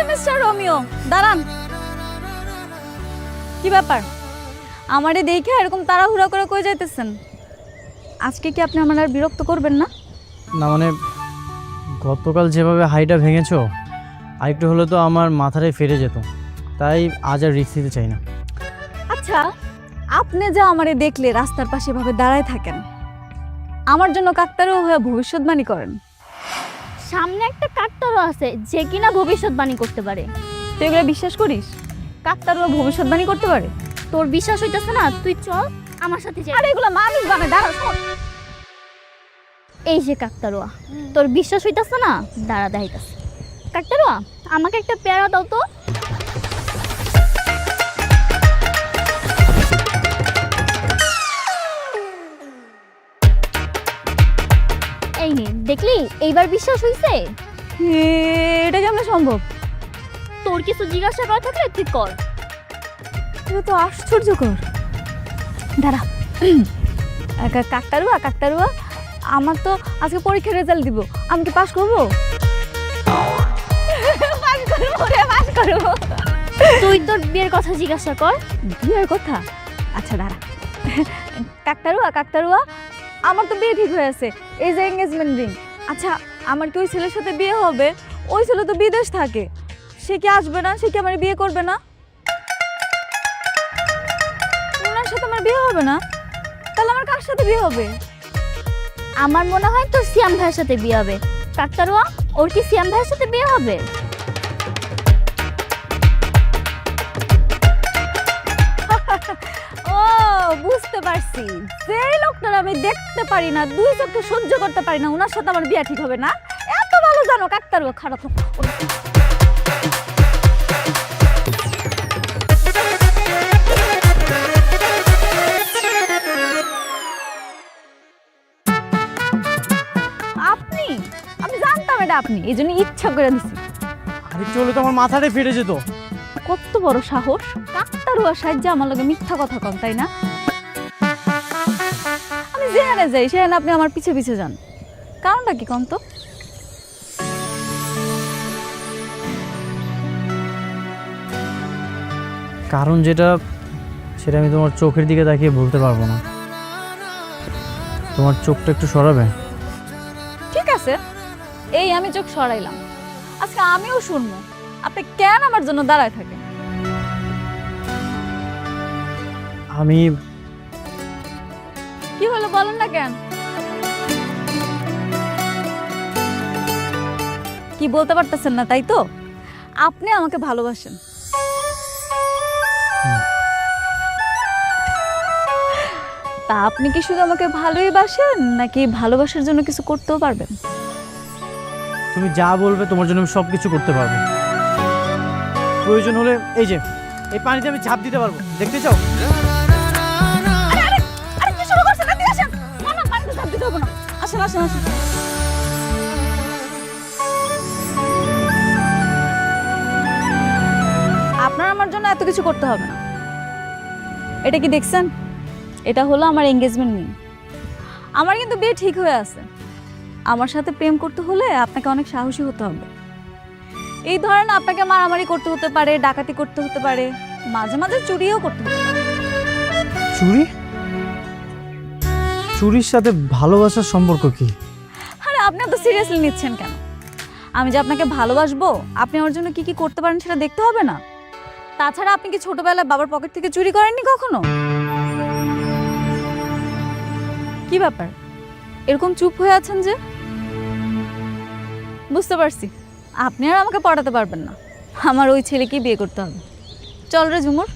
যে mister Romeo, দাঁড়ান। কি ব্যাপার, আমারে দেখে এরকম তাড়াহুড়া করে কই যাইতেছেন? আজকে কি আপনি আমার আর বিরক্ত করবেন না? না মানে গতকাল যেভাবে হাইটা ভেঙেছো, আরেকটু হলে তো আমার মাথাটাই ফেটে যেত, তাই আজ আর রিস্ক নিতে চাই না। আচ্ছা, আপনি যা আমারে দেখলে রাস্তার পাশে এভাবে দাঁড়ায় থাকেন, আমার জন্য কাকতারুয়া হয়ে ভবিষ্যৎবাণী করেন। সামনে একটা কাকতারও আছে যে কিনা ভবিষ্যৎবাণী করতে পারে। তুই এগুলো বিশ্বাস করিস? কাকতারুয়া ভবিষ্যৎবাণী করতে পারে? তোর বিশ্বাস হইতাছে না? তুই চল আমার সাথে যাই। আরে এগুলো মানুষ বানায়, দাঁড়া শোন। এই যে কাকতারুয়া, তোর বিশ্বাস হইতাছে না? দাঁড়া দেখাইতাছে। কাকতারুয়া, আমাকে একটা পেয়ারা দাও তো। এই নে, দেখলি এইবার বিশ্বাস হইছে? এটা কেমন সম্ভব? তোর কিছু জিজ্ঞাসা করা থাকলে তুই কর। এটা তো আশ্চর্যকর। দাঁড়া। কাকতারুয়া, কাকতারুয়া, আমার তো আজকে পরীক্ষার রেজাল্ট দিব, আমি কি পাস করবো? পাস করবো রে, পাস করবো। তুই তোর বিয়ের কথা জিজ্ঞাসা কর। বিয়ের কথা? আচ্ছা দাঁড়া। কাকতারুয়া, কাকতারুয়া, আমার তো বিয়ে ঠিক হয়ে আছে, এই যে এঙ্গেজমেন্ট রিং। আচ্ছা, আমার কি ওই ছেলের সাথে বিয়ে হবে? ওই ছেলে তো বিদেশ থাকে, সে কি আসবে না? সে কি আমার বিয়ে করবে না? ওনার সাথে আমার বিয়ে হবে না? তাহলে আমার কার সাথে বিয়ে হবে? আমার মনে হয় তোর সিয়াম ভাইয়ের সাথে বিয়ে হবে। কাকতারুয়া, ওর কি সিয়াম ভাইয়ের সাথে বিয়ে হবে? ও, বুঝতে পারছি, যে লোকটার আমি দেখতে পারি না, দুই চোখে সহ্য করতে পারি না, ওনার সাথে আমার বিয়ে ঠিক হবে না। এত ভালো জানো কাকতারুয়া, খারাপ। আপনি, আমি জানতাম এটা আপনি, এই জন্য ইচ্ছা করে দিছি। আরেকটু হলে তো আমার মাথাটাই ফেটে যেত। কত বড় সাহস, কাকতারুয়া সাহায্যে আমার লগে মিথ্যা কথা কম, তাই না? আমি যেখানে যাই সেখানে আপনি আমার পিছে পিছে যান, কারণটা কি কম তো? কারণ যেটা, সেটা আমি তোমার চোখের দিকে তাকিয়ে বলতে পারবো না। তোমার চোখটা একটু সরাবে? ঠিক আছে, এই আমি চোখ সরাইলাম। আজকে আমিও শুনবো আপনি কেন আমার জন্য দাঁড়ায় থাকেন। আমি কি হলো বলেন না কেন? কি বলতে পারতেছেন না, তাই তো? আপনি আমাকে ভালোবাসেন। তা আপনি কি শুধু আমাকে ভালোই বাসেন, নাকি ভালোবাসার জন্য কিছু করতেও পারবেন? তুমি যা বলবে তোমার জন্য আমি সব কিছু করতে পারবো। প্রয়োজন হলে এই যে এই পানিতে আমি ঝাঁপ দিতে পারবো, দেখতে চাও? আরে কি শুরু করছেন? আপনি আসেন। না না, পানিতে ঝাঁপ দিতে হবে না। আসেন আসেন আসেন। আপনার আমার জন্য এত কিছু করতে হবে না। এটা কি দেখছেন? এটা হলো আমার এঙ্গেজমেন্ট রিং। আমার কিন্তু বিয়ে ঠিক হয়ে আছে। আমার সাথে প্রেম করতে হলে আপনাকে অনেক সাহসী হতে হবে। এই ধরেন আপনাকে মারামারি করতে হতে পারে, ডাকাতি করতে হতে পারে, মাঝে মাঝে চুরিও করতে হতে পারে। চুরি? চুরির সাথে ভালোবাসার সম্পর্ক কি? আরে আপনি এত সিরিয়াসলি নিচ্ছেন কেন? আমি যে আপনাকে ভালোবাসবো, আপনি আমার জন্য কি কি করতে পারেন সেটা দেখতে হবে না? তাছাড়া আপনি কি ছোটবেলায় বাবার পকেট থেকে চুরি করেননি কখনো? কি ব্যাপার, এরকম চুপ হয়ে আছেন যে? বুঝতে পারছি, আপনি আর আমাকে পড়াতে পারবেন না। আমার ওই ছেলেকেই বিয়ে করতে হবে। চল রে ঝুমুর।